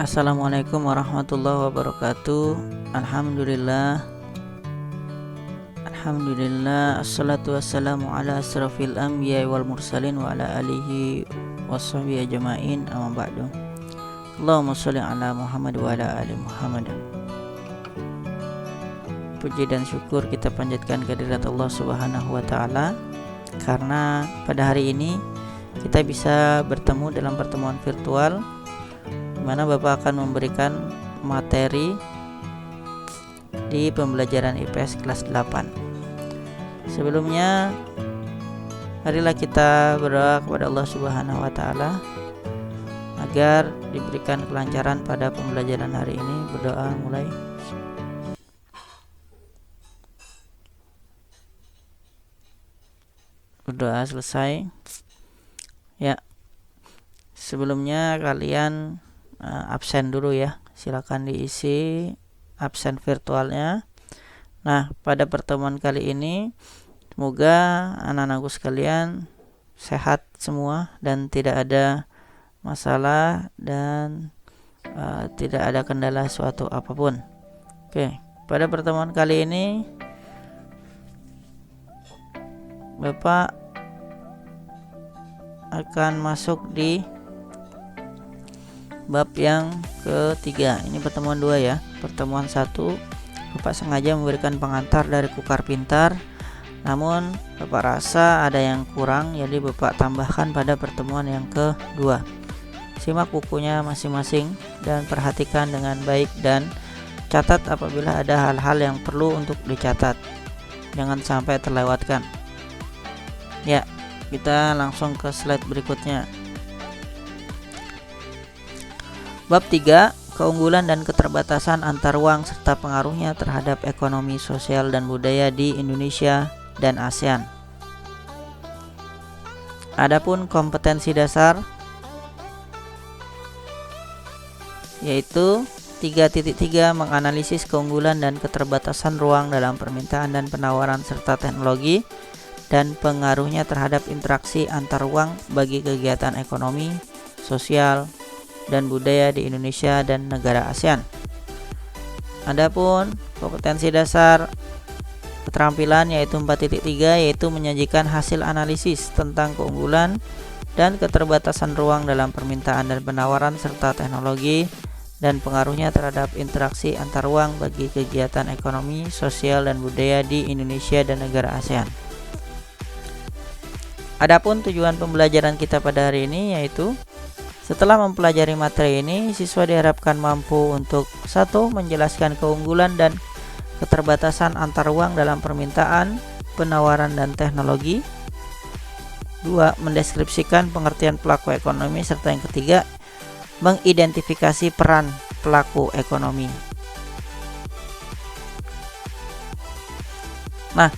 Assalamualaikum warahmatullahi wabarakatuh. Alhamdulillah. Assalatu wassalamu ala asrafil anbiya wal mursalin wa ala alihi washabihi ajma'in, amma ba'du. Allahumma sholli ala Muhammad wa ala ali Muhammad. Puji dan syukur kita panjatkan kehadirat Allah Subhanahu wa taala karena pada hari ini kita bisa bertemu dalam pertemuan virtual di mana Bapak akan memberikan materi di pembelajaran IPS kelas 8. Sebelumnya, marilah kita berdoa kepada Allah Subhanahu wa taala agar diberikan kelancaran pada pembelajaran hari ini. Berdoa mulai. Berdoa selesai. Ya. Sebelumnya kalian absen dulu ya, silakan diisi absen virtualnya. Nah, pada pertemuan kali ini semoga anak-anakku sekalian sehat semua dan tidak ada masalah dan tidak ada kendala suatu apapun. Oke, pada pertemuan kali ini Bapak akan masuk di bab yang ketiga. Ini pertemuan 2 ya. Pertemuan 1 Bapak sengaja memberikan pengantar dari Kukar Pintar, namun Bapak rasa ada yang kurang, jadi Bapak tambahkan pada pertemuan yang kedua. Simak bukunya masing-masing dan perhatikan dengan baik dan catat apabila ada hal-hal yang perlu untuk dicatat. Jangan sampai terlewatkan. Ya, kita langsung ke slide berikutnya. Bab 3, keunggulan dan keterbatasan antar uang serta pengaruhnya terhadap ekonomi, sosial, dan budaya di Indonesia dan ASEAN. Adapun kompetensi dasar yaitu 3.3 menganalisis keunggulan dan keterbatasan ruang dalam permintaan dan penawaran serta teknologi dan pengaruhnya terhadap interaksi antar uang bagi kegiatan ekonomi, sosial, dan budaya di Indonesia dan negara ASEAN. Adapun kompetensi dasar keterampilan yaitu 4.3 yaitu menyajikan hasil analisis tentang keunggulan dan keterbatasan ruang dalam permintaan dan penawaran serta teknologi dan pengaruhnya terhadap interaksi antar uang bagi kegiatan ekonomi, sosial, dan budaya di Indonesia dan negara ASEAN. Adapun tujuan pembelajaran kita pada hari ini yaitu setelah mempelajari materi ini, siswa diharapkan mampu untuk 1. Menjelaskan keunggulan dan keterbatasan antar uang dalam permintaan, penawaran, dan teknologi. 2. Mendeskripsikan pengertian pelaku ekonomi, serta yang ketiga, mengidentifikasi peran pelaku ekonomi. Nah,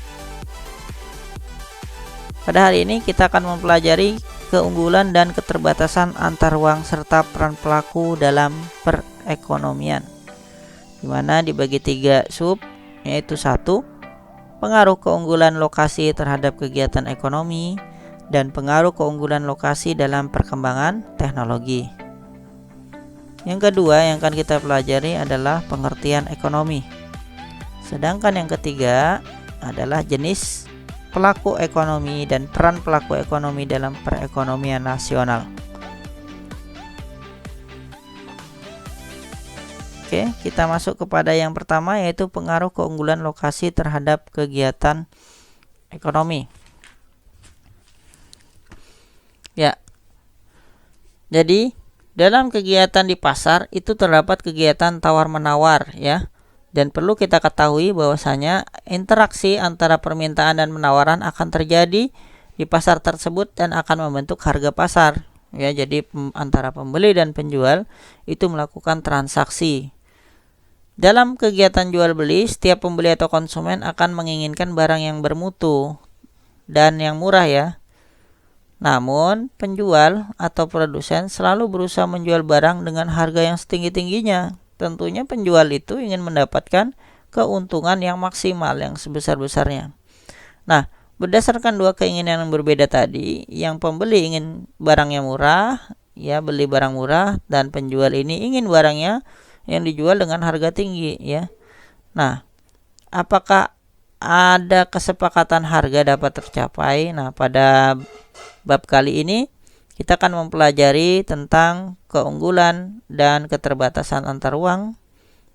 pada hari ini kita akan mempelajari keunggulan dan keterbatasan antar uang serta peran pelaku dalam perekonomian, di mana dibagi 3 sub, yaitu 1. Pengaruh keunggulan lokasi terhadap kegiatan ekonomi dan pengaruh keunggulan lokasi dalam perkembangan teknologi. Yang kedua yang akan kita pelajari adalah pengertian ekonomi. Sedangkan yang ketiga adalah jenis pelaku ekonomi dan peran pelaku ekonomi dalam perekonomian nasional. Oke, kita masuk kepada yang pertama yaitu pengaruh keunggulan lokasi terhadap kegiatan ekonomi. Ya. Jadi, dalam kegiatan di pasar itu terdapat kegiatan tawar-menawar ya. Dan perlu kita ketahui bahwasanya interaksi antara permintaan dan penawaran akan terjadi di pasar tersebut dan akan membentuk harga pasar. Ya, jadi antara pembeli dan penjual itu melakukan transaksi. Dalam kegiatan jual beli, setiap pembeli atau konsumen akan menginginkan barang yang bermutu dan yang murah ya. Namun, penjual atau produsen selalu berusaha menjual barang dengan harga yang setinggi-tingginya. Tentunya penjual itu ingin mendapatkan keuntungan yang maksimal, yang sebesar-besarnya. Nah, berdasarkan dua keinginan yang berbeda tadi, yang pembeli ingin barang yang murah ya beli barang murah dan penjual ini ingin barangnya yang dijual dengan harga tinggi, ya. Nah, apakah ada kesepakatan harga dapat tercapai? Nah, pada bab kali ini kita akan mempelajari tentang keunggulan dan keterbatasan antar uang,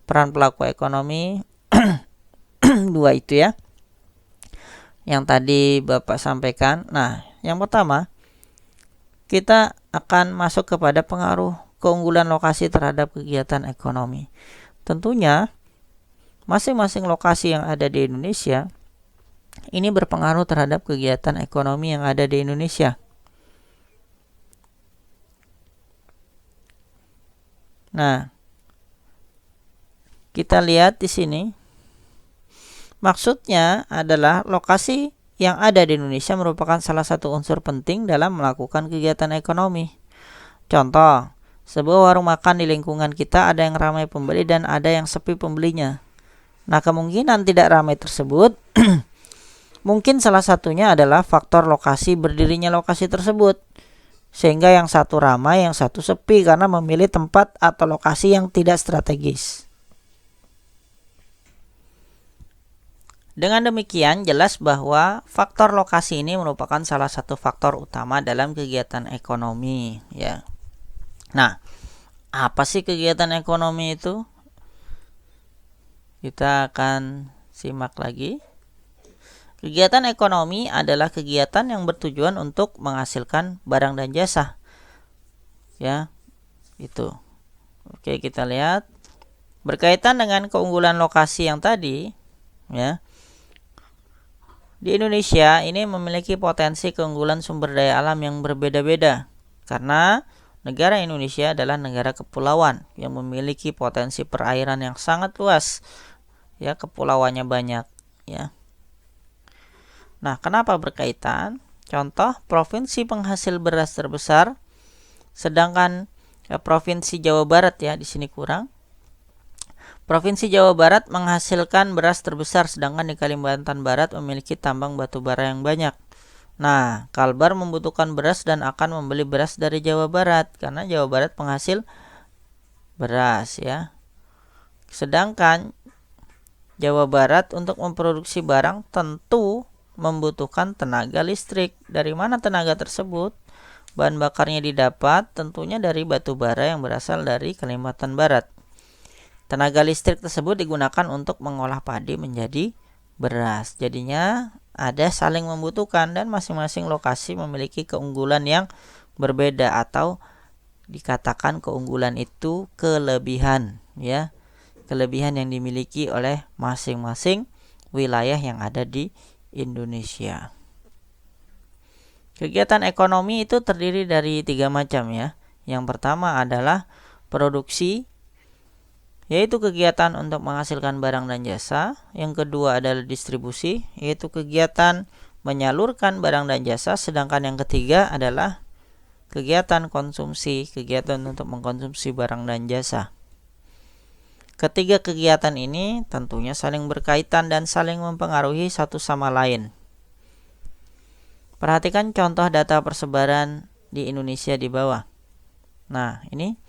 peran pelaku ekonomi, dua itu ya, yang tadi Bapak sampaikan. Nah, yang pertama, kita akan masuk kepada pengaruh keunggulan lokasi terhadap kegiatan ekonomi. Tentunya, masing-masing lokasi yang ada di Indonesia ini berpengaruh terhadap kegiatan ekonomi yang ada di Indonesia. Nah, kita lihat di sini. Maksudnya adalah lokasi yang ada di Indonesia merupakan salah satu unsur penting dalam melakukan kegiatan ekonomi. Contoh, sebuah warung makan di lingkungan kita ada yang ramai pembeli dan ada yang sepi pembelinya. Nah, kemungkinan tidak ramai tersebut mungkin salah satunya adalah faktor lokasi berdirinya lokasi tersebut. Sehingga yang satu ramai, yang satu sepi karena memilih tempat atau lokasi yang tidak strategis. Dengan demikian, jelas bahwa faktor lokasi ini merupakan salah satu faktor utama dalam kegiatan ekonomi, ya. Nah, apa sih kegiatan ekonomi itu? Kita akan simak lagi. Kegiatan ekonomi adalah kegiatan yang bertujuan untuk menghasilkan barang dan jasa. Ya, itu. Oke, kita lihat. Berkaitan dengan keunggulan lokasi yang tadi, ya. Di Indonesia ini memiliki potensi keunggulan sumber daya alam yang berbeda-beda. Karena negara Indonesia adalah negara kepulauan yang memiliki potensi perairan yang sangat luas. Ya, kepulauannya banyak, ya. Nah, kenapa berkaitan? Contoh, provinsi penghasil beras terbesar, sedangkan provinsi Jawa Barat, ya, di sini kurang. Provinsi Jawa Barat menghasilkan beras terbesar, sedangkan di Kalimantan Barat memiliki tambang batu bara yang banyak. Nah, Kalbar membutuhkan beras dan akan membeli beras dari Jawa Barat karena Jawa Barat penghasil beras, ya. Sedangkan Jawa Barat untuk memproduksi barang tentu membutuhkan tenaga listrik. Dari mana tenaga tersebut? Bahan bakarnya didapat tentunya dari batu bara yang berasal dari Kalimantan Barat. Tenaga listrik tersebut digunakan untuk mengolah padi menjadi beras. Jadinya ada saling membutuhkan dan masing-masing lokasi memiliki keunggulan yang berbeda atau dikatakan keunggulan itu kelebihan, ya. Kelebihan yang dimiliki oleh masing-masing wilayah yang ada di Indonesia. Kegiatan ekonomi itu terdiri dari 3 macam, ya. Yang pertama adalah produksi, yaitu kegiatan untuk menghasilkan barang dan jasa. Yang kedua adalah distribusi, yaitu kegiatan menyalurkan barang dan jasa. Sedangkan yang ketiga adalah kegiatan konsumsi, kegiatan untuk mengkonsumsi barang dan jasa. Ketiga kegiatan ini tentunya saling berkaitan dan saling mempengaruhi satu sama lain. Perhatikan contoh data persebaran di Indonesia di bawah. Nah, ini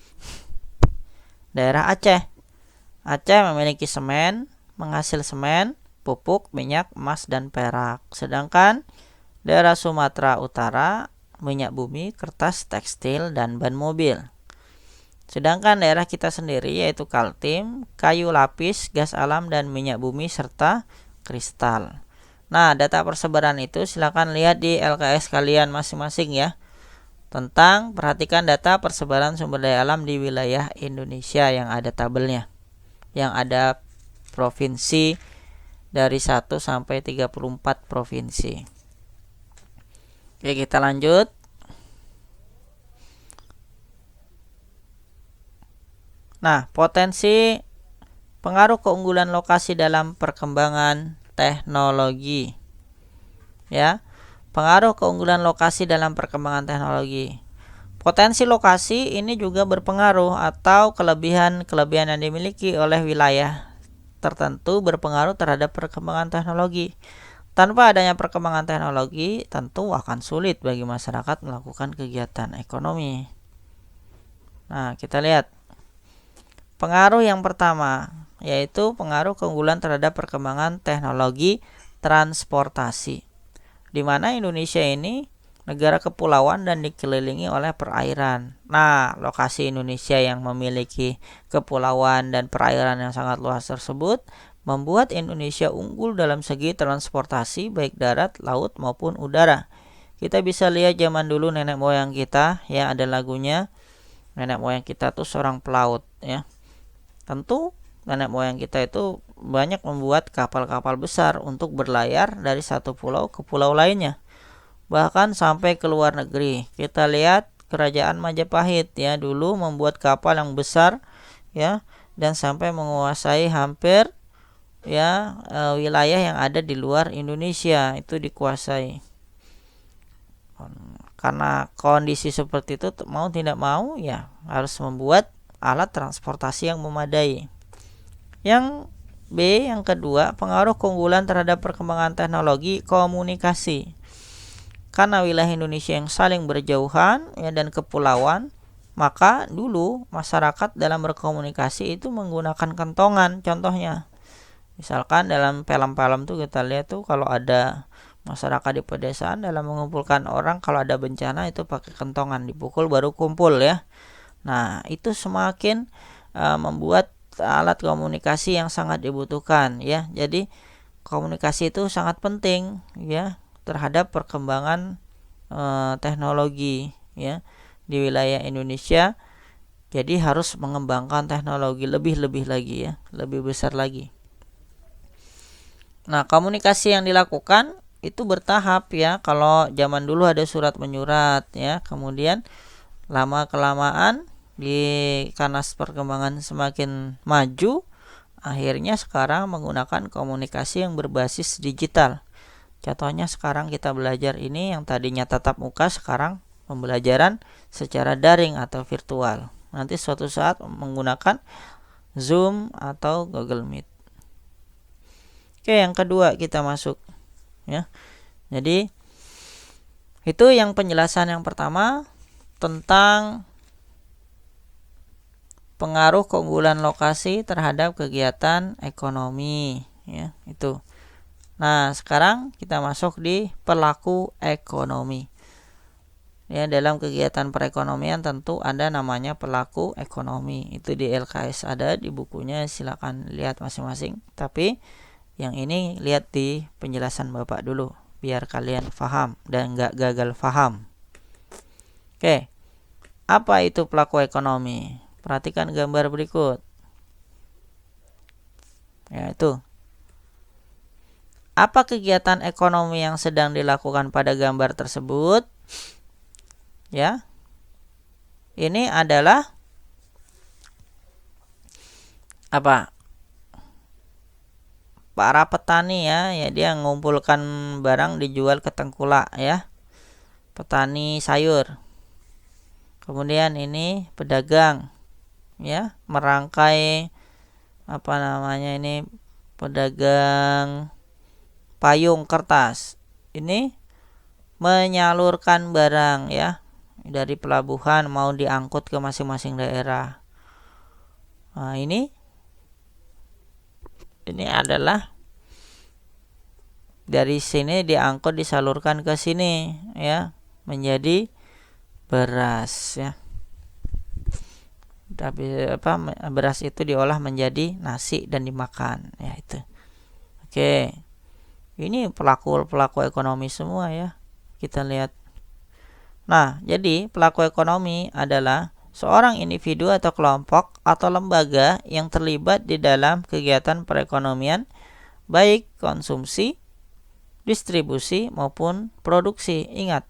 daerah Aceh. Aceh memiliki semen, menghasil semen, pupuk, minyak, emas, dan perak. Sedangkan daerah Sumatera Utara, minyak bumi, kertas, tekstil, dan ban mobil. Sedangkan daerah kita sendiri yaitu Kaltim, kayu lapis, gas alam, dan minyak bumi, serta kristal. Nah, data persebaran itu silakan lihat di LKS kalian masing-masing, ya. Perhatikan data persebaran sumber daya alam di wilayah Indonesia yang ada tabelnya. Yang ada provinsi dari 1 sampai 34 provinsi. Oke, kita lanjut. Nah, potensi pengaruh keunggulan lokasi dalam perkembangan teknologi. Ya, pengaruh keunggulan lokasi dalam perkembangan teknologi. Potensi lokasi ini juga berpengaruh atau kelebihan-kelebihan yang dimiliki oleh wilayah tertentu berpengaruh terhadap perkembangan teknologi. Tanpa adanya perkembangan teknologi, tentu akan sulit bagi masyarakat melakukan kegiatan ekonomi. Nah, kita lihat pengaruh yang pertama, yaitu pengaruh keunggulan terhadap perkembangan teknologi transportasi, di mana Indonesia ini negara kepulauan dan dikelilingi oleh perairan. Nah, lokasi Indonesia yang memiliki kepulauan dan perairan yang sangat luas tersebut membuat Indonesia unggul dalam segi transportasi baik darat, laut maupun udara. Kita bisa lihat zaman dulu nenek moyang kita, ya, ada lagunya, nenek moyang kita tuh seorang pelaut, ya. Tentu nenek moyang kita itu banyak membuat kapal-kapal besar untuk berlayar dari satu pulau ke pulau lainnya, bahkan sampai ke luar negeri. Kita lihat kerajaan Majapahit, ya, dulu membuat kapal yang besar, ya, dan sampai menguasai hampir, ya, wilayah yang ada di luar Indonesia itu dikuasai. Karena kondisi seperti itu, mau tidak mau, ya, harus membuat alat transportasi yang memadai. Yang B, yang kedua, pengaruh keunggulan terhadap perkembangan teknologi komunikasi. Karena wilayah Indonesia yang saling berjauhan, ya, dan kepulauan, maka dulu masyarakat dalam berkomunikasi itu menggunakan kentongan. Contohnya, misalkan dalam film-film tuh kita lihat tuh kalau ada masyarakat di pedesaan dalam mengumpulkan orang, kalau ada bencana itu pakai kentongan, dipukul baru kumpul, ya. Nah, itu semakin membuat alat komunikasi yang sangat dibutuhkan, ya. Jadi komunikasi itu sangat penting, ya, terhadap perkembangan teknologi, ya, di wilayah Indonesia. Jadi harus mengembangkan teknologi lebih lagi, ya, lebih besar lagi. Nah, komunikasi yang dilakukan itu bertahap, ya. Kalau zaman dulu ada surat menyurat, ya, kemudian lama kelamaan karena perkembangan semakin maju, akhirnya sekarang menggunakan komunikasi yang berbasis digital. Contohnya sekarang kita belajar ini yang tadinya tatap muka, sekarang pembelajaran secara daring atau virtual. Nanti suatu saat menggunakan Zoom atau Google Meet. Oke, yang kedua kita masuk, ya. Jadi itu yang penjelasan yang pertama tentang pengaruh keunggulan lokasi terhadap kegiatan ekonomi, ya, itu. Nah, sekarang kita masuk di pelaku ekonomi. Ya, dalam kegiatan perekonomian tentu ada namanya pelaku ekonomi. Itu di LKS ada di bukunya, silakan lihat masing-masing. Tapi yang ini lihat di penjelasan Bapak dulu, biar kalian paham dan nggak gagal paham. Oke, apa itu pelaku ekonomi? Perhatikan gambar berikut. Ya, itu. Apa kegiatan ekonomi yang sedang dilakukan pada gambar tersebut? Ya, ini adalah apa? Para petani, ya, dia mengumpulkan barang dijual ke tengkulak, ya. Petani sayur. Kemudian ini pedagang, ya, merangkai apa namanya ini, pedagang payung kertas. Ini menyalurkan barang, ya, dari pelabuhan mau diangkut ke masing-masing daerah. Nah, ini adalah dari sini diangkut disalurkan ke sini, ya, menjadi beras, ya. Tapi beras itu diolah menjadi nasi dan dimakan, ya, itu. Oke. Ini pelaku ekonomi semua, ya. Kita lihat. Nah, jadi pelaku ekonomi adalah seorang individu atau kelompok atau lembaga yang terlibat di dalam kegiatan perekonomian, baik konsumsi, distribusi maupun produksi. Ingat,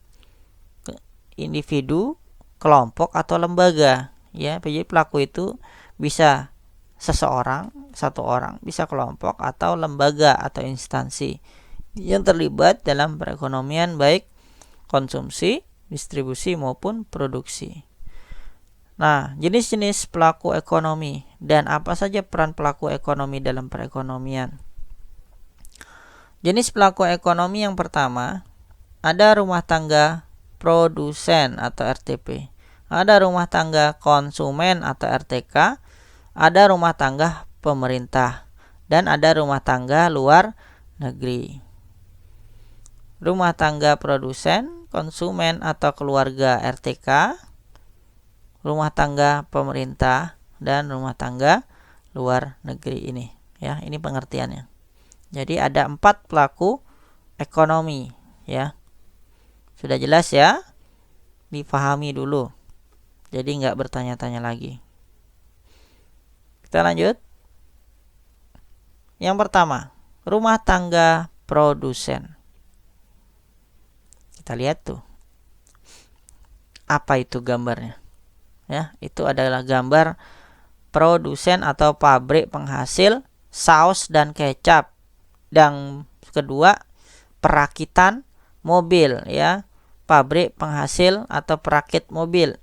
individu, kelompok atau lembaga, ya. Jadi pelaku itu bisa seseorang, satu orang, bisa kelompok atau lembaga atau instansi yang terlibat dalam perekonomian, baik konsumsi, distribusi maupun produksi. Nah, jenis-jenis pelaku ekonomi dan apa saja peran pelaku ekonomi dalam perekonomian. Jenis pelaku ekonomi yang pertama, ada rumah tangga produsen atau RTP. ada rumah tangga konsumen atau RTK, ada rumah tangga pemerintah, dan ada rumah tangga luar negeri. Rumah tangga produsen, konsumen atau keluarga RTK, rumah tangga pemerintah, dan rumah tangga luar negeri ini. Ya, ini pengertiannya. Jadi ada 4 pelaku ekonomi, ya. Sudah jelas ya? Dipahami dulu. Jadi nggak bertanya-tanya lagi. Kita lanjut. Yang pertama, rumah tangga produsen. Kita lihat tuh. Apa itu gambarnya? Ya, itu adalah gambar produsen atau pabrik penghasil saus dan kecap. Dan kedua, perakitan mobil, ya. Pabrik penghasil atau perakit mobil.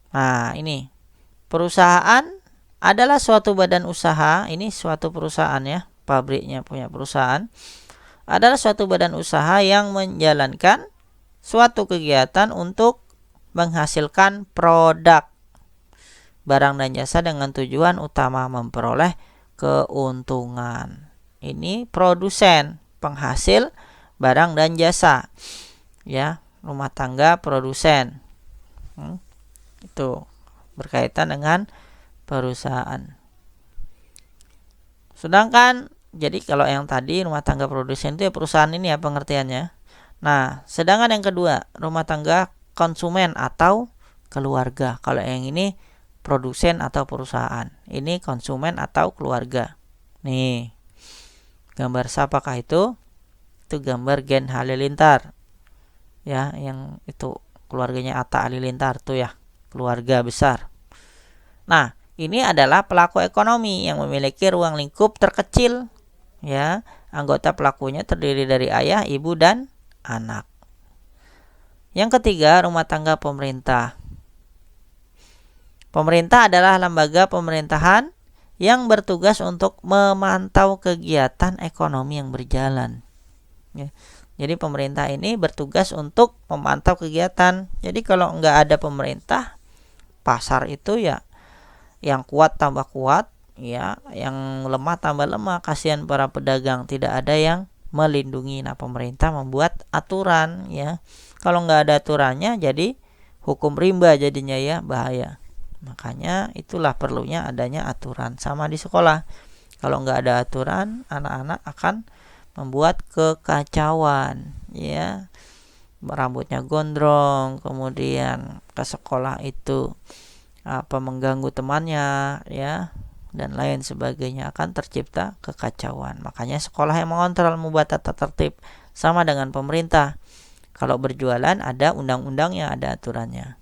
Nah, ini perusahaan adalah suatu badan usaha. Ini suatu perusahaan, ya. Pabriknya punya perusahaan. Adalah suatu badan usaha yang menjalankan suatu kegiatan untuk menghasilkan produk, barang dan jasa dengan tujuan utama memperoleh keuntungan. Ini produsen, penghasil barang dan jasa. Ya, rumah tangga produsen. Itu berkaitan dengan perusahaan. Sedangkan jadi kalau yang tadi rumah tangga produsen itu ya perusahaan ini ya pengertiannya. Nah, sedangkan yang kedua rumah tangga konsumen atau keluarga. Kalau yang ini produsen atau perusahaan. Ini konsumen atau keluarga. Nih, gambar siapakah itu? Itu gambar Gen Halilintar. Ya, yang itu keluarganya Atta Halilintar tuh ya, keluarga besar. Nah, ini adalah pelaku ekonomi yang memiliki ruang lingkup terkecil. Ya, anggota pelakunya terdiri dari ayah, ibu, dan anak. Yang ketiga, rumah tangga pemerintah. Pemerintah adalah lembaga pemerintahan yang bertugas untuk memantau kegiatan ekonomi yang berjalan. Ya. Jadi pemerintah ini bertugas untuk memantau kegiatan. Jadi kalau nggak ada pemerintah, pasar itu ya yang kuat tambah kuat, ya, yang lemah tambah lemah. Kasihan para pedagang, tidak ada yang melindungi. Nah, pemerintah membuat aturan, ya. Kalau nggak ada aturannya, jadi hukum rimba jadinya, ya, bahaya. Makanya itulah perlunya adanya aturan. Sama di sekolah. Kalau nggak ada aturan, anak-anak akan membuat kekacauan, ya. Rambutnya gondrong, kemudian ke sekolah itu mengganggu temannya, ya, dan lain sebagainya, akan tercipta kekacauan. Makanya sekolah yang mengontrol, membuat tata tertib. Sama dengan pemerintah. Kalau berjualan ada undang-undangnya, ada aturannya.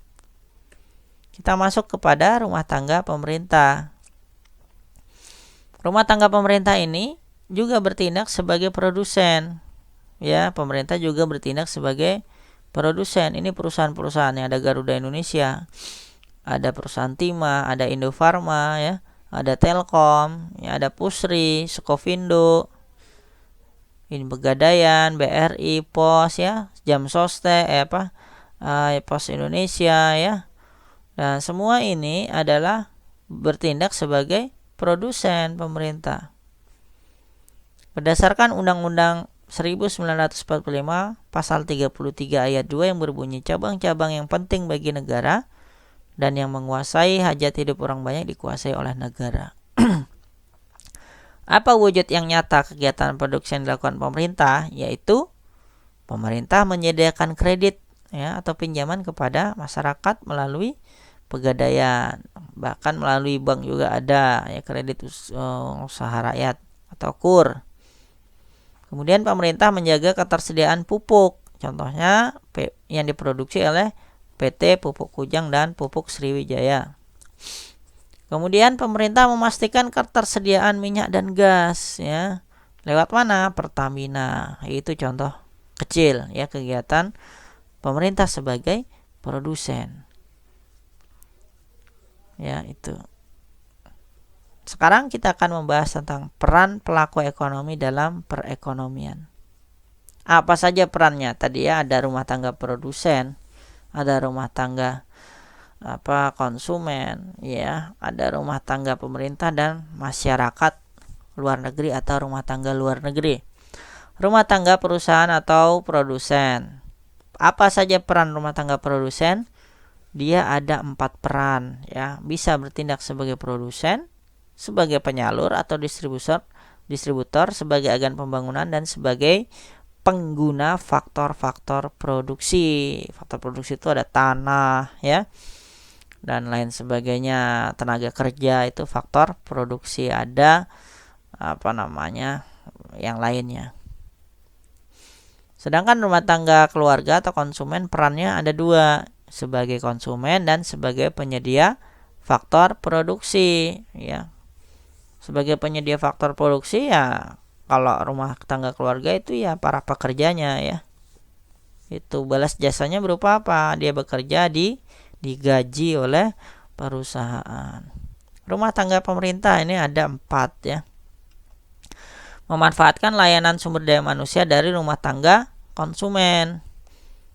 Kita masuk kepada rumah tangga pemerintah. Rumah tangga pemerintah ini juga bertindak sebagai produsen. Ya, pemerintah juga bertindak sebagai produsen. Ini perusahaan-perusahaan yang ada Garuda Indonesia, ada perusahaan Timah, ada Indofarma, ya, ada Telkom, ya, ada Pusri, Skovindo, ini Pegadaian, BRI, Pos, ya, Jamsoste, Pos Indonesia, ya. Dan semua ini adalah bertindak sebagai produsen pemerintah. Berdasarkan Undang-Undang 1945 Pasal 33 Ayat 2 yang berbunyi, cabang-cabang yang penting bagi negara dan yang menguasai hajat hidup orang banyak dikuasai oleh negara. Apa wujud yang nyata kegiatan produksi yang dilakukan pemerintah? Yaitu pemerintah menyediakan kredit, ya, atau pinjaman kepada masyarakat melalui pegadaian, bahkan melalui bank juga ada, ya, kredit usaha rakyat atau KUR. Kemudian pemerintah menjaga ketersediaan pupuk, contohnya yang diproduksi oleh PT Pupuk Kujang dan Pupuk Sriwijaya. Kemudian pemerintah memastikan ketersediaan minyak dan gas, ya, lewat mana? Pertamina. Itu contoh kecil, ya, kegiatan pemerintah sebagai produsen. Ya, itu. Sekarang kita akan membahas tentang peran pelaku ekonomi dalam perekonomian. Apa saja perannya? Tadi, ya, ada rumah tangga produsen, ada rumah tangga konsumen, ya, ada rumah tangga pemerintah dan masyarakat luar negeri atau rumah tangga luar negeri. Rumah tangga perusahaan atau produsen. Apa saja peran rumah tangga produsen? Dia ada 4 peran, ya. Bisa bertindak sebagai produsen, sebagai penyalur atau distributor, sebagai agen pembangunan, dan sebagai pengguna faktor-faktor produksi. Faktor produksi itu ada tanah, ya, dan lain sebagainya. Tenaga kerja itu faktor produksi. Ada yang lainnya. Sedangkan rumah tangga keluarga atau konsumen perannya ada 2, sebagai konsumen dan sebagai penyedia faktor produksi, ya. Sebagai penyedia faktor produksi, ya, kalau rumah tangga keluarga itu ya para pekerjanya, ya. Itu balas jasanya berupa apa? Dia bekerja digaji oleh perusahaan. Rumah tangga pemerintah ini ada 4, ya. Memanfaatkan layanan sumber daya manusia dari rumah tangga konsumen.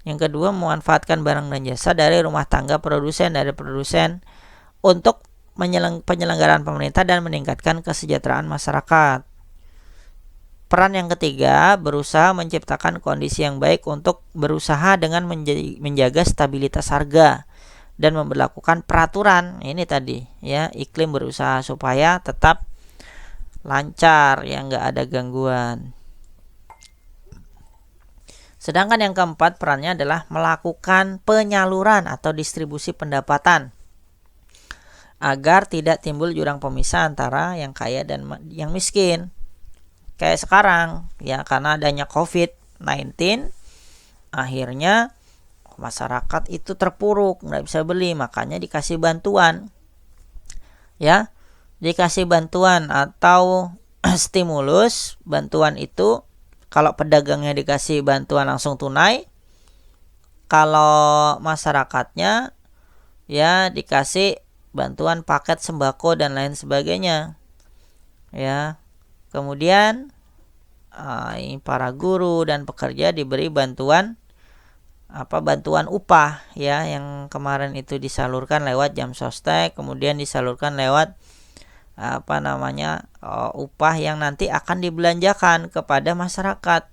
Yang kedua, memanfaatkan barang dan jasa dari rumah tangga produsen, untuk penyelenggaraan pemerintah dan meningkatkan kesejahteraan masyarakat. Peran yang ketiga, berusaha menciptakan kondisi yang baik untuk berusaha dengan menjaga stabilitas harga dan memberlakukan peraturan. Ini tadi, ya, iklim berusaha supaya tetap lancar, ya, nggak ada gangguan. Sedangkan yang keempat perannya adalah melakukan penyaluran atau distribusi pendapatan agar tidak timbul jurang pemisah antara yang kaya dan yang miskin. Kayak sekarang, ya, karena adanya COVID-19, akhirnya masyarakat itu terpuruk, nggak bisa beli, makanya dikasih bantuan, ya. Dikasih bantuan atau stimulus. Bantuan itu kalau pedagangnya dikasih bantuan langsung tunai, kalau masyarakatnya, ya, dikasih bantuan paket sembako dan lain sebagainya, ya. Kemudian para guru dan pekerja diberi bantuan upah, ya, yang kemarin itu disalurkan lewat jam sostek, kemudian disalurkan lewat upah yang nanti akan dibelanjakan kepada masyarakat.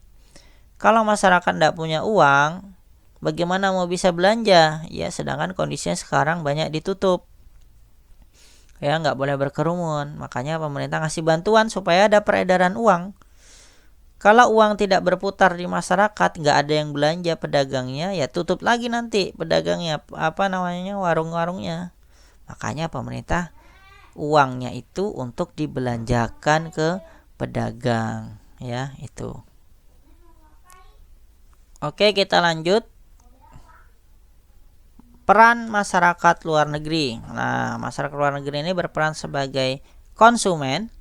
Kalau masyarakat tidak punya uang, bagaimana mau bisa belanja, ya, sedangkan kondisinya sekarang banyak ditutup, ya, nggak boleh berkerumun. Makanya pemerintah ngasih bantuan supaya ada peredaran uang. Kalau uang tidak berputar di masyarakat, nggak ada yang belanja pedagangnya, ya tutup lagi nanti pedagangnya, warung-warungnya. Makanya pemerintah uangnya itu untuk dibelanjakan ke pedagang, ya, itu. Oke, kita lanjut. Peran masyarakat luar negeri. Nah, masyarakat luar negeri ini berperan sebagai konsumen,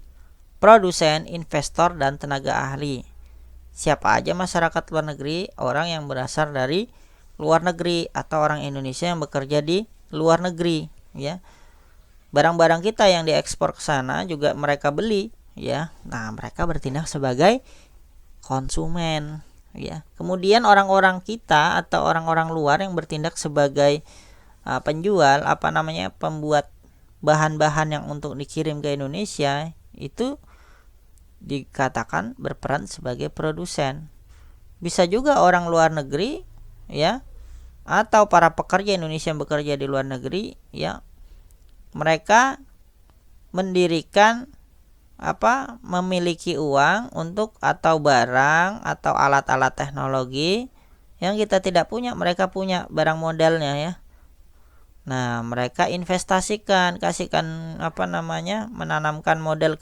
produsen, investor, dan tenaga ahli. Siapa aja masyarakat luar negeri? Orang yang berasal dari luar negeri atau orang Indonesia yang bekerja di luar negeri, ya. Barang-barang kita yang diekspor ke sana juga mereka beli, ya. Nah, mereka bertindak sebagai konsumen, ya. Kemudian orang-orang kita atau orang-orang luar yang bertindak sebagai penjual, pembuat bahan-bahan yang untuk dikirim ke Indonesia, itu dikatakan berperan sebagai produsen. Bisa juga orang luar negeri, ya, atau para pekerja Indonesia yang bekerja di luar negeri, ya, mereka mendirikan memiliki uang untuk atau barang atau alat-alat teknologi yang kita tidak punya, mereka punya barang modalnya, ya. Nah, mereka investasikan, menanamkan modal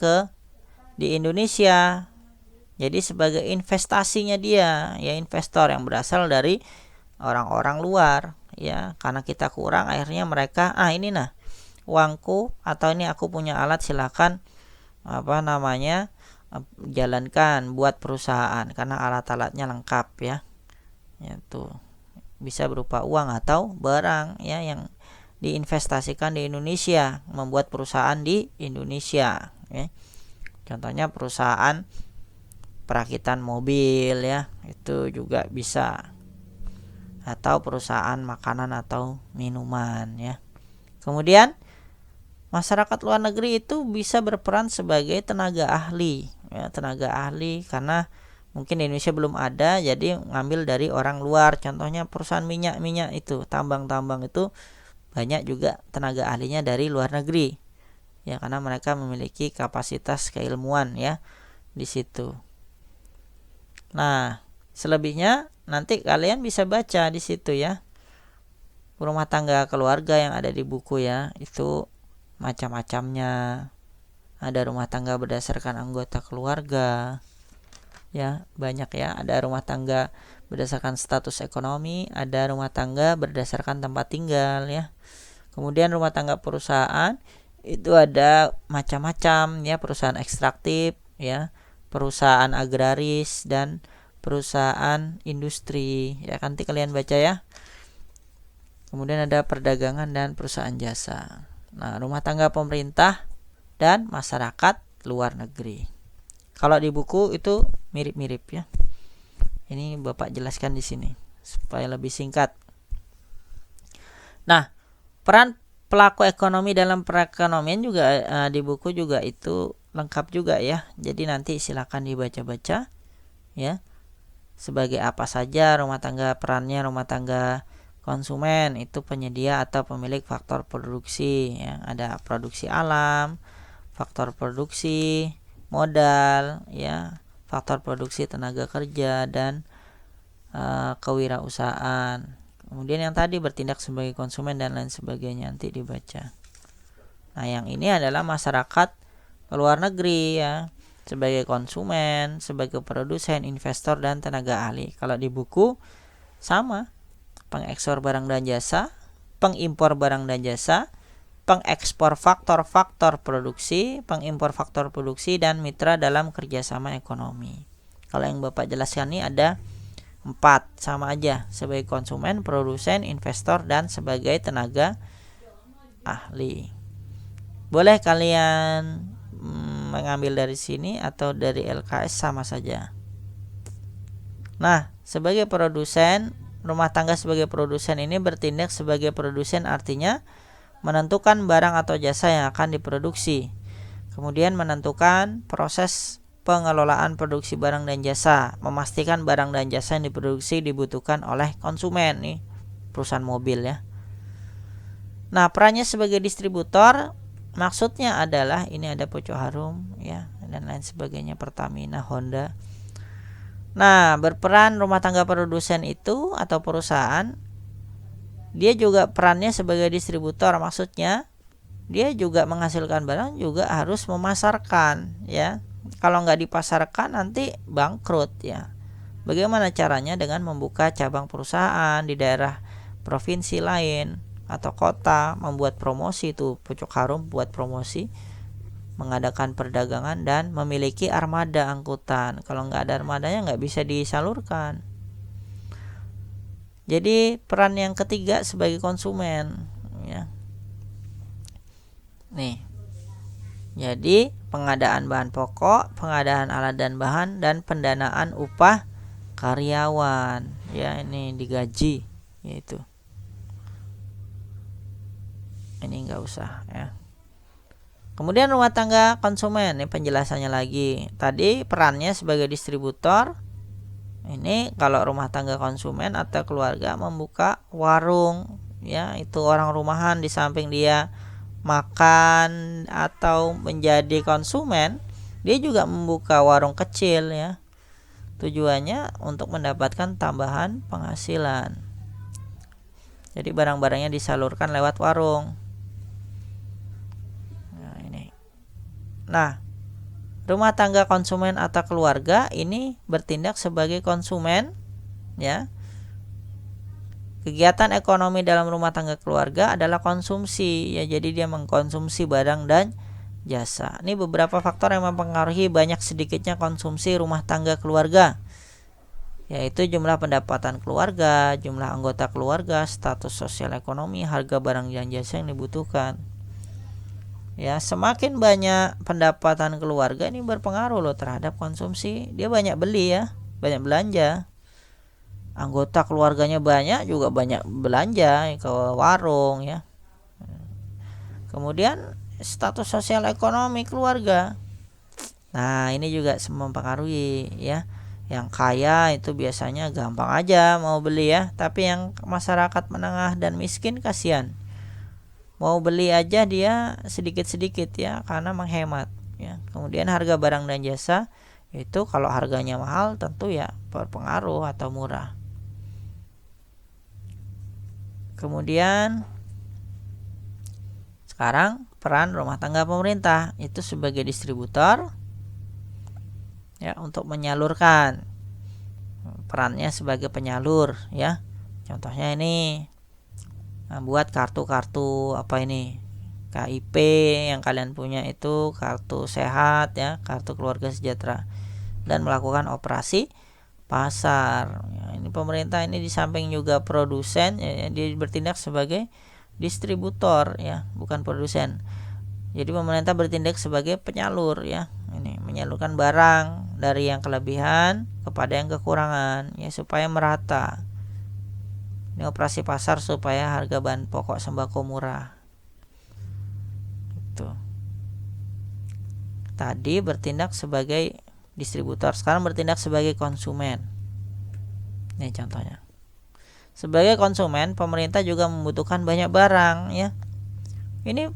di Indonesia. Jadi sebagai investasinya dia, ya, investor yang berasal dari orang-orang luar, ya. Karena kita kurang, akhirnya mereka ini uangku, atau ini aku punya alat, silakan jalankan buat perusahaan karena alat-alatnya lengkap, ya. Itu bisa berupa uang atau barang, ya, yang diinvestasikan di Indonesia, membuat perusahaan di Indonesia, ya. Contohnya perusahaan perakitan mobil, ya, itu juga bisa, atau perusahaan makanan atau minuman, ya. Kemudian masyarakat luar negeri itu bisa berperan sebagai tenaga ahli, ya, tenaga ahli karena mungkin di Indonesia belum ada, jadi ngambil dari orang luar. Contohnya perusahaan minyak itu, tambang itu banyak juga tenaga ahlinya dari luar negeri, ya, karena mereka memiliki kapasitas keilmuan, ya, di situ. Nah, selebihnya nanti kalian bisa baca di situ, ya, rumah tangga keluarga yang ada di buku, ya, itu macam-macamnya. Ada rumah tangga berdasarkan anggota keluarga, ya, banyak, ya. Ada rumah tangga berdasarkan status ekonomi, ada rumah tangga berdasarkan tempat tinggal, ya. Kemudian rumah tangga perusahaan itu ada macam-macam, ya, perusahaan ekstraktif, ya, perusahaan agraris dan perusahaan industri, ya, nanti kalian baca, ya. Kemudian ada perdagangan dan perusahaan jasa. Nah, rumah tangga pemerintah dan masyarakat luar negeri. Kalau di buku itu mirip-mirip, ya. Ini Bapak jelaskan di sini supaya lebih singkat. Nah, peran pelaku ekonomi dalam perekonomian juga di buku juga itu lengkap juga, ya. Jadi nanti silakan dibaca-baca, ya. Sebagai apa saja rumah tangga, perannya rumah tangga konsumen itu penyedia atau pemilik faktor produksi, ya. Ada produksi alam, faktor produksi modal, ya, faktor produksi tenaga kerja dan kewirausahaan. Kemudian yang tadi bertindak sebagai konsumen dan lain sebagainya nanti dibaca. Nah, yang ini adalah masyarakat luar negeri, ya, sebagai konsumen, sebagai produsen, investor dan tenaga ahli. Kalau di buku sama, pengekspor barang dan jasa, pengimpor barang dan jasa, pengekspor faktor-faktor produksi, pengimpor faktor produksi, dan mitra dalam kerjasama ekonomi. Kalau yang Bapak jelaskan ini ada 4, sama aja, sebagai konsumen, produsen, investor, dan sebagai tenaga ahli. Boleh kalian mengambil dari sini atau dari LKS, sama saja. Nah, sebagai produsen, rumah tangga sebagai produsen ini bertindak sebagai produsen, artinya menentukan barang atau jasa yang akan diproduksi, kemudian menentukan proses pengelolaan produksi barang dan jasa, memastikan barang dan jasa yang diproduksi dibutuhkan oleh konsumen, nih perusahaan mobil, ya. Nah, perannya sebagai distributor maksudnya adalah ini ada Poco Harum, ya, dan lain sebagainya, Pertamina, Honda. Nah, berperan rumah tangga produsen itu atau perusahaan, dia juga perannya sebagai distributor, maksudnya dia juga menghasilkan barang, juga harus memasarkan, ya. Kalau nggak dipasarkan nanti bangkrut, ya. Bagaimana caranya? Dengan membuka cabang perusahaan di daerah provinsi lain atau kota, membuat promosi, itu Pucuk Harum buat promosi, mengadakan perdagangan dan memiliki armada angkutan. Kalau nggak ada armadanya nggak bisa disalurkan. Jadi peran yang ketiga sebagai konsumen, ya. Nih. Jadi pengadaan bahan pokok, pengadaan alat dan bahan, dan pendanaan upah karyawan, ya, ini digaji, yaitu. Ini nggak usah, ya. Kemudian rumah tangga konsumen, ini penjelasannya lagi. Tadi perannya sebagai distributor. Ini kalau rumah tangga konsumen atau keluarga membuka warung, ya, itu orang rumahan, di samping dia makan atau menjadi konsumen, dia juga membuka warung kecil, ya. Tujuannya untuk mendapatkan tambahan penghasilan. Jadi barang-barangnya disalurkan lewat warung. Nah, ini. Nah, rumah tangga konsumen atau keluarga ini bertindak sebagai konsumen, ya. Kegiatan ekonomi dalam rumah tangga keluarga adalah konsumsi, ya, jadi dia mengkonsumsi barang dan jasa. Ini beberapa faktor yang mempengaruhi banyak sedikitnya konsumsi rumah tangga keluarga, yaitu jumlah pendapatan keluarga, jumlah anggota keluarga, status sosial ekonomi, harga barang dan jasa yang dibutuhkan. Ya, semakin banyak pendapatan keluarga ini berpengaruh loh terhadap konsumsi. Dia banyak beli, ya, banyak belanja. Anggota keluarganya banyak, juga banyak belanja ke warung, ya. Kemudian status sosial ekonomi keluarga. Nah, ini juga mempengaruhi ya. Yang kaya itu biasanya gampang aja mau beli ya, tapi yang masyarakat menengah dan miskin kasihan. Mau beli aja dia sedikit-sedikit ya, karena menghemat ya. Kemudian harga barang dan jasa itu kalau harganya mahal tentu ya berpengaruh atau murah. Kemudian sekarang peran rumah tangga pemerintah itu sebagai distributor ya, untuk menyalurkan, perannya sebagai penyalur ya. Contohnya ini buat kartu-kartu apa ini, KIP yang kalian punya itu, kartu sehat ya, kartu keluarga sejahtera, dan melakukan operasi pasar ya. Ini pemerintah ini di samping juga produsen ya, dia bertindak sebagai distributor ya, bukan produsen. Jadi pemerintah bertindak sebagai penyalur ya, ini menyalurkan barang dari yang kelebihan kepada yang kekurangan ya, supaya merata. Ini operasi pasar supaya harga bahan pokok sembako murah. Itu. Tadi bertindak sebagai distributor, sekarang bertindak sebagai konsumen. Ini contohnya. Sebagai konsumen, pemerintah juga membutuhkan banyak barang ya. Ini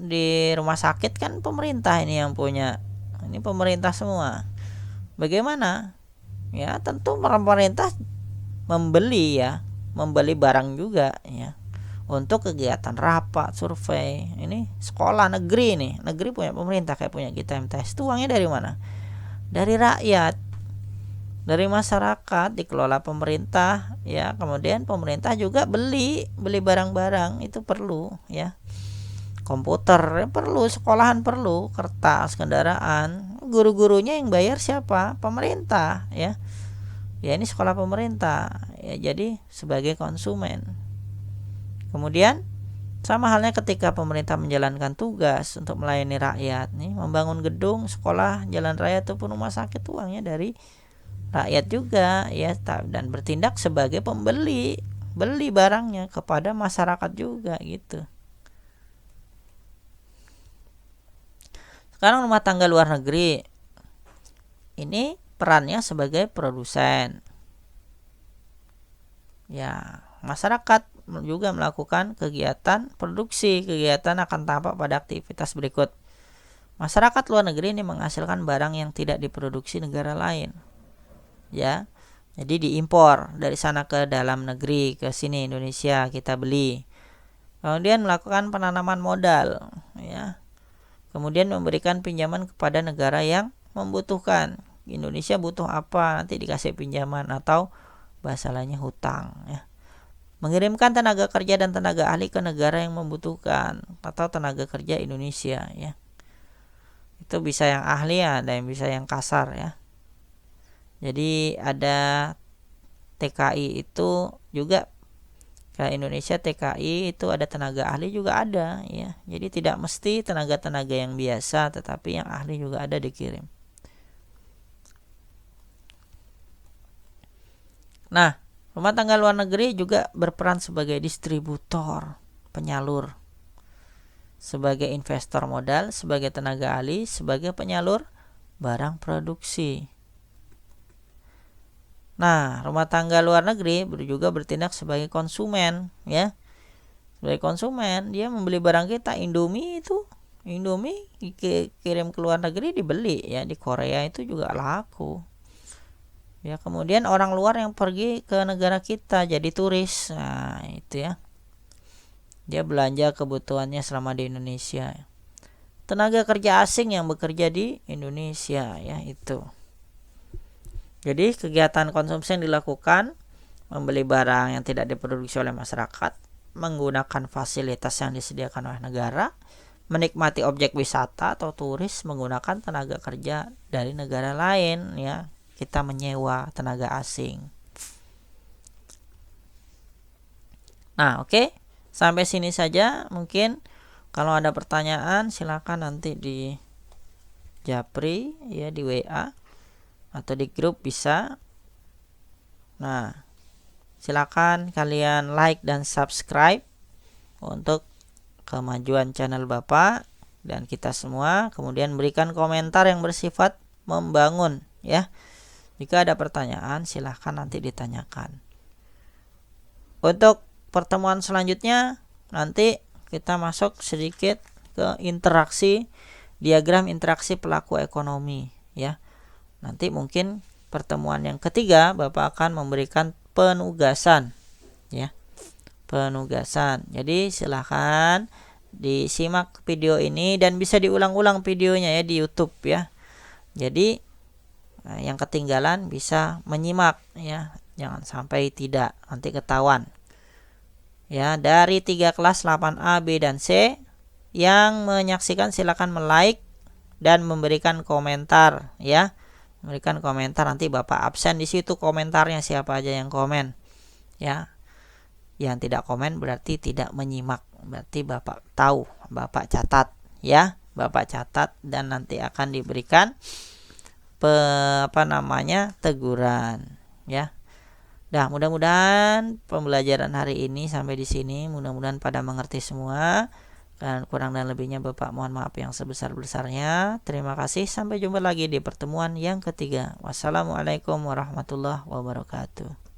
di rumah sakit kan pemerintah ini yang punya. Ini pemerintah semua. Bagaimana? Ya, tentu pemerintah membeli ya, membeli barang juga ya, untuk kegiatan rapat, survei. Ini sekolah negeri nih, negeri punya pemerintah kayak punya kita MTS. Itu uangnya dari mana? Dari rakyat, dari masyarakat, dikelola pemerintah ya. Kemudian pemerintah juga beli barang-barang itu perlu ya. Komputer perlu, sekolahan perlu, kertas, kendaraan. Guru-gurunya yang bayar siapa? Pemerintah ya. Ya, ini sekolah pemerintah ya, jadi sebagai konsumen. Kemudian sama halnya ketika pemerintah menjalankan tugas untuk melayani rakyat nih, membangun gedung, sekolah, jalan raya ataupun rumah sakit, uangnya dari rakyat juga ya, dan bertindak sebagai pembeli, beli barangnya kepada masyarakat juga gitu. Sekarang rumah tangga luar negeri ini perannya sebagai produsen ya. Masyarakat juga melakukan kegiatan produksi. Kegiatan akan tampak pada aktivitas berikut. Masyarakat luar negeri ini menghasilkan barang yang tidak diproduksi negara lain ya, jadi diimpor dari sana ke dalam negeri, ke sini Indonesia kita beli. Kemudian melakukan penanaman modal ya, kemudian memberikan pinjaman kepada negara yang membutuhkan. Indonesia butuh apa, nanti dikasih pinjaman atau bahasa lainnya hutang ya. Mengirimkan tenaga kerja dan tenaga ahli ke negara yang membutuhkan, atau tenaga kerja Indonesia ya. Itu bisa yang ahli ya, ada yang bisa yang kasar ya. Jadi ada TKI itu juga ke Indonesia, TKI itu ada tenaga ahli juga ada ya. Jadi tidak mesti tenaga-tenaga yang biasa, tetapi yang ahli juga ada dikirim. Nah, rumah tangga luar negeri juga berperan sebagai distributor, penyalur, sebagai investor modal, sebagai tenaga ahli, sebagai penyalur barang produksi. Nah, rumah tangga luar negeri juga bertindak sebagai konsumen ya. Sebagai konsumen, dia membeli barang kita. Indomie kirim ke luar negeri dibeli ya, di Korea itu juga laku. Ya, kemudian orang luar yang pergi ke negara kita jadi turis. Nah, itu ya. Dia belanja kebutuhannya selama di Indonesia. Tenaga kerja asing yang bekerja di Indonesia ya, itu. Jadi kegiatan konsumsi yang dilakukan, membeli barang yang tidak diproduksi oleh masyarakat, menggunakan fasilitas yang disediakan oleh negara, menikmati objek wisata atau turis menggunakan tenaga kerja dari negara lain ya. Kita menyewa tenaga asing. Nah, oke. Sampai sini saja. Mungkin kalau ada pertanyaan silakan nanti di Japri ya, di WA atau di grup bisa. Nah, silakan kalian like dan subscribe untuk kemajuan channel Bapak dan kita semua. Kemudian berikan komentar yang bersifat membangun ya. Jika ada pertanyaan silahkan nanti ditanyakan. Untuk pertemuan selanjutnya nanti kita masuk sedikit ke interaksi, diagram interaksi pelaku ekonomi ya. Nanti mungkin pertemuan yang ketiga Bapak akan memberikan penugasan ya. Penugasan. Jadi silahkan disimak video ini dan bisa diulang-ulang videonya ya di YouTube ya. Jadi yang ketinggalan bisa menyimak ya. Jangan sampai tidak, nanti ketahuan. Ya, dari 3 kelas 8A, B dan C yang menyaksikan silakan like dan memberikan komentar ya. Memberikan komentar, nanti Bapak absen di situ komentarnya siapa aja yang komen ya. Yang tidak komen berarti tidak menyimak, berarti Bapak tahu, Bapak catat ya, Bapak catat dan nanti akan diberikan teguran ya. Dah, mudah-mudahan pembelajaran hari ini sampai di sini, mudah-mudahan pada mengerti semua. Dan kurang dan lebihnya Bapak mohon maaf yang sebesar-besarnya. Terima kasih, sampai jumpa lagi di pertemuan yang ketiga. Wassalamualaikum warahmatullahi wabarakatuh.